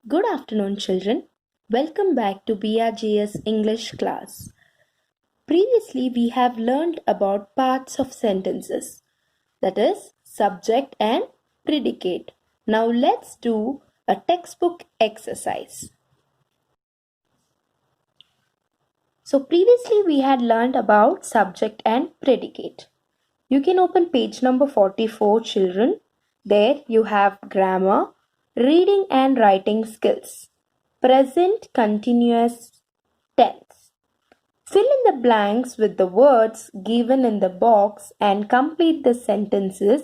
Good afternoon, children. Welcome back to BRGS English class. Previously, we have learned about parts of sentences, that is, subject and predicate. Now, let's do a textbook exercise. So, previously, we had learned about subject and predicate. You can open page number 44, children. There you have grammar, reading and writing skills, present continuous tense. Fill in the blanks with the words given in the box and complete the sentences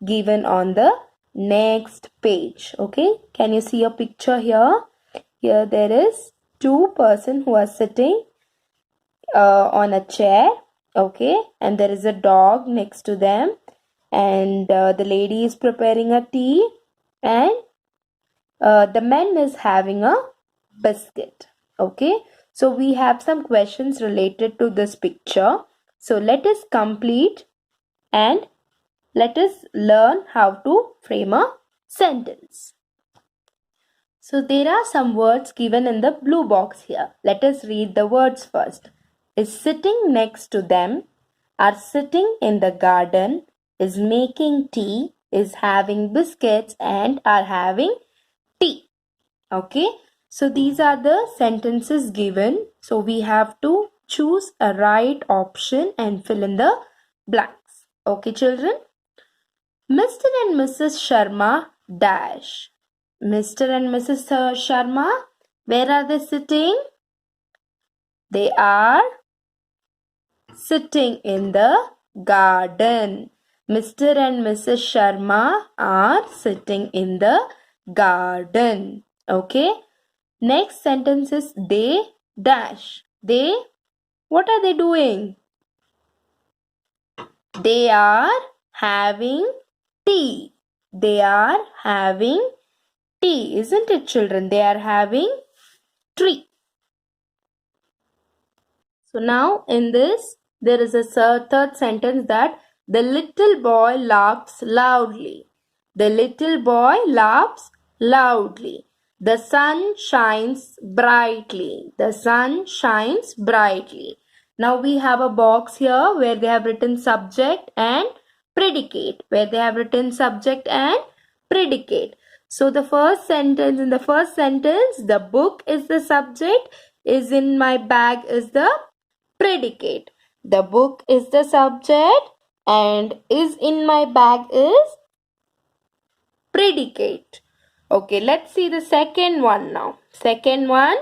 given on the next page. Okay, can you see a picture here? Here there is two persons who are sitting on a chair. Okay, and there is a dog next to them, and the lady is preparing a tea, and the man is having a biscuit. Okay, so we have some questions related to this picture. So let us complete and let us learn how to frame a sentence. So there are some words given in the blue box here. Let us read the words first. Is sitting next to them, are sitting in the garden, is making tea, is having biscuits, and are having tea. Okay, so these are the sentences given. So we have to choose a right option and fill in the blanks. Okay, children. Mr. and Mrs. Sharma dash. Mr. and Mrs. Sharma, where are they sitting? They are sitting in the garden. Mr. and Mrs. Sharma are sitting in the garden. Okay. Next sentence is they dash. They, what are they doing? They are having tea. They are having tea, isn't it, children? They are having tea. So now in this, there is a third sentence that the little boy laughs loudly. The little boy laughs loudly. The sun shines brightly. The sun shines brightly. Now we have a box here where they have written subject and predicate. Where they have written subject and predicate. So the first sentence, in the first sentence, the book is the subject, is in my bag is the predicate. The book is the subject and is in my bag is predicate. Okay, let's see the second one now. Second one,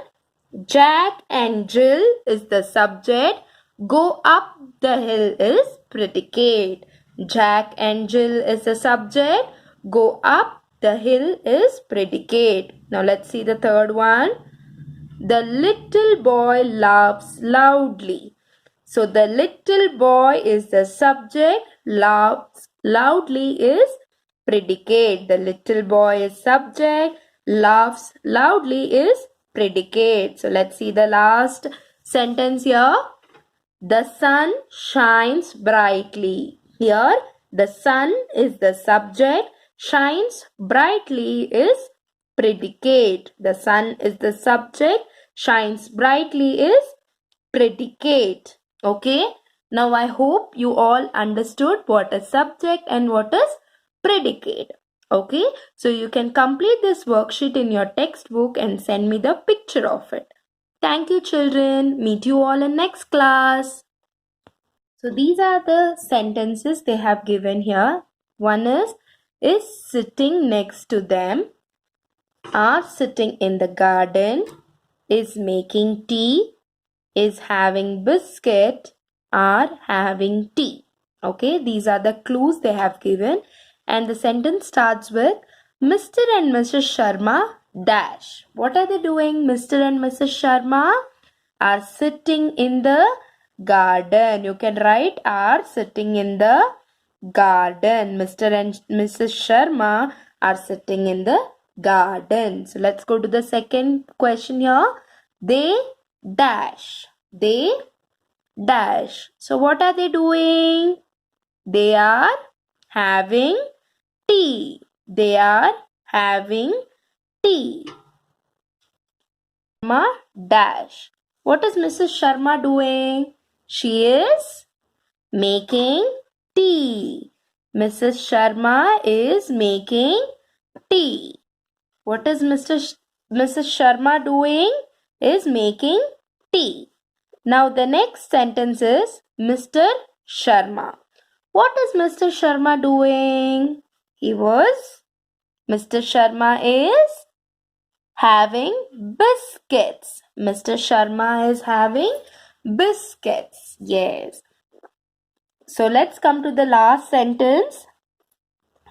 Jack and Jill is the subject. Go up the hill is predicate. Jack and Jill is the subject. Go up the hill is predicate. Now let's see the third one. The little boy laughs loudly. So the little boy is the subject. Laughs loudly is predicate. The little boy is subject. Laughs loudly is predicate. So let's see the last sentence here. The sun shines brightly. Here the sun is the subject. Shines brightly is predicate. The sun is the subject. Shines brightly is predicate. Okay. Now I hope you all understood what is subject and what is predicate. Okay. So you can complete this worksheet in your textbook and send me the picture of it. Thank you, children. Meet you all in next class. So these are the sentences they have given here. One is sitting next to them, are sitting in the garden, is making tea, is having biscuit, are having tea. Okay, these are the clues they have given. And the sentence starts with Mr. and Mrs. Sharma dash. What are they doing? Mr. and Mrs. Sharma are sitting in the garden. You can write are sitting in the garden. Mr. and Mrs. Sharma are sitting in the garden. So let's go to the second question here. They dash. They dash. So what are they doing? They are having tea. They are having tea. Sharma dash. What is Mrs. Sharma doing? She is making tea. Mrs. Sharma is making tea. What is Mrs. Sharma doing? Is making tea. Now the next sentence is Mr. Sharma. What is Mr. Sharma doing? Mr. Sharma is having biscuits. Mr. Sharma is having biscuits. Yes. So let's come to the last sentence.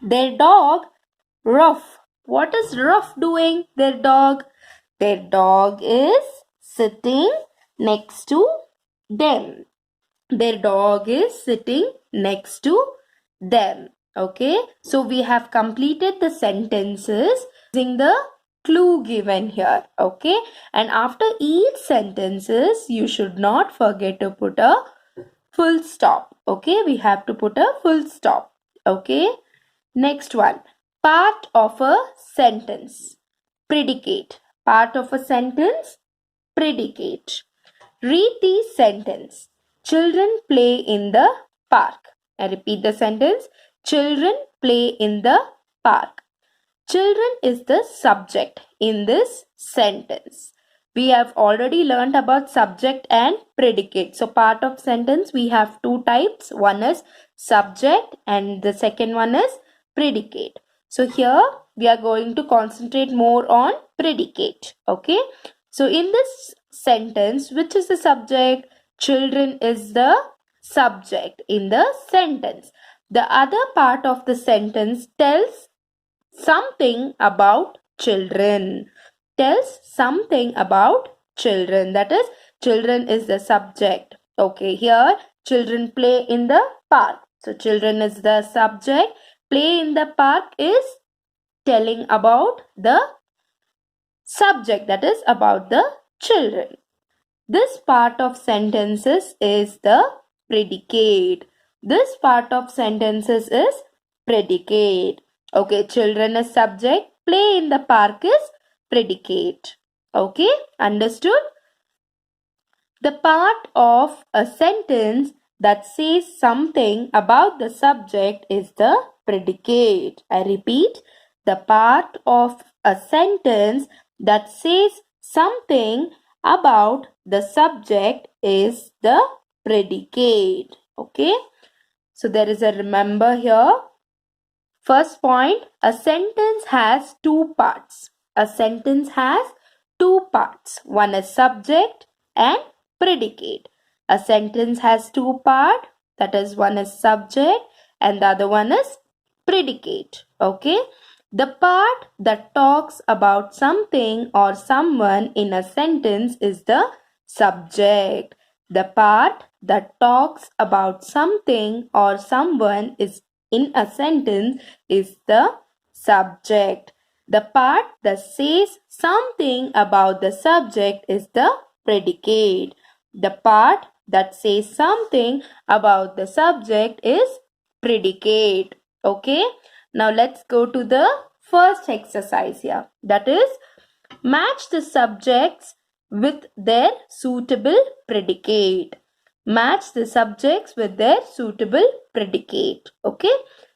Their dog, Ruff. What is Ruff doing? Their dog. Their dog is sitting next to them. Their dog is sitting next to them. Okay. So we have completed the sentences using the clue given here. Okay. And after each sentences, you should not forget to put a full stop. Okay. We have to put a full stop. Okay. Next one. Part of a sentence. Predicate. Part of a sentence. Predicate. Read the sentence. Children play in the park. I repeat the sentence. Children play in the park. Children is the subject in this sentence. We have already learned about subject and predicate. So part of sentence we have two types. One is subject and the second one is predicate. So here we are going to concentrate more on predicate. Okay. So in this sentence, which is the subject? Children is the subject in the sentence. The other part of the sentence tells something about children. Tells something about children. That is, children is the subject. Okay, here children play in the park. So children is the subject. Play in the park is telling about the subject, that is about the children. This part of sentences is the predicate. This part of sentences is predicate. Okay, children is subject, play in the park is predicate. Okay, understood? The part of a sentence that says something about the subject is the predicate. I repeat, the part of a sentence that says something about the subject is the predicate. Okay, so there is a remember here. First point, a sentence has two parts. A sentence has two parts. One is subject and predicate. A sentence has two parts, that is, one is subject and the other one is predicate. Okay. The part that talks about something or someone in a sentence is the subject. The part that talks about something or someone is in a sentence is the subject. The part that says something about the subject is the predicate. The part that says something about the subject is predicate. Okay. Now let's go to the first exercise here. That is, match the subjects with their suitable predicate. Match the subjects with their suitable predicate. Okay.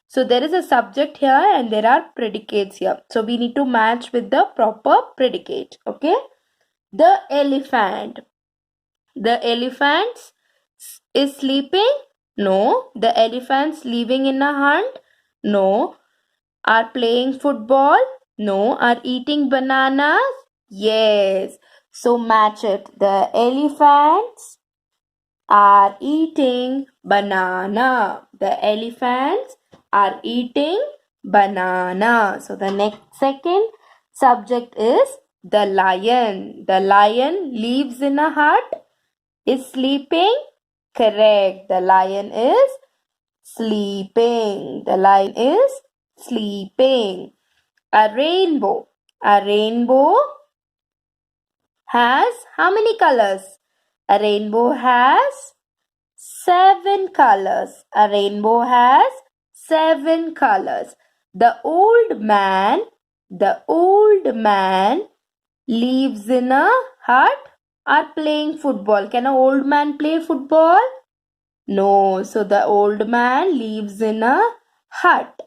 So there is a subject here and there are predicates here. So we need to match with the proper predicate. Okay. The elephant. The elephant is sleeping? No. The elephant's living in a hunt? No. Are playing football? No. Are eating bananas? Yes. So match it. The elephants are eating banana. The elephants are eating banana. So the next second subject is the lion. The lion lives in a hut. Is sleeping? Correct. The lion is sleeping. The lion is sleeping. A rainbow. A rainbow has how many colors? A rainbow has 7 colors. A rainbow has 7 colors. The old man lives in a hut are playing football. Can an old man play football? No. So the old man lives in a hut.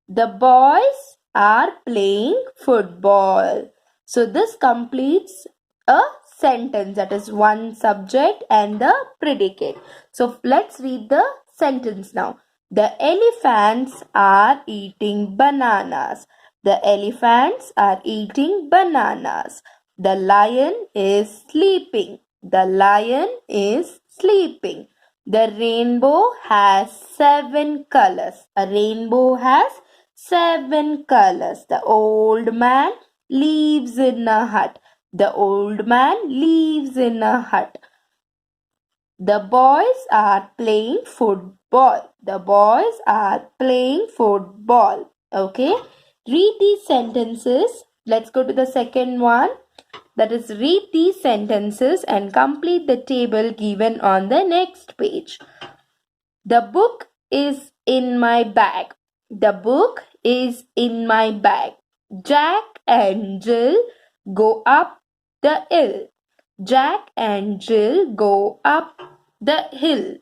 The boys are playing football. So this completes a sentence, that is one subject and the predicate. So let's read the sentence now. The elephants are eating bananas. The elephants are eating bananas. The lion is sleeping. The lion is sleeping. The rainbow has 7 colors. A rainbow has 7 colors. The old man lives in a hut. The old man lives in a hut. The boys are playing football. The boys are playing football. Okay. Read these sentences. Let's go to the second one. That is, read these sentences and complete the table given on the next page. The book is in my bag. The book is in my bag. Jack and Jill go up the hill. Jack and Jill go up the hill.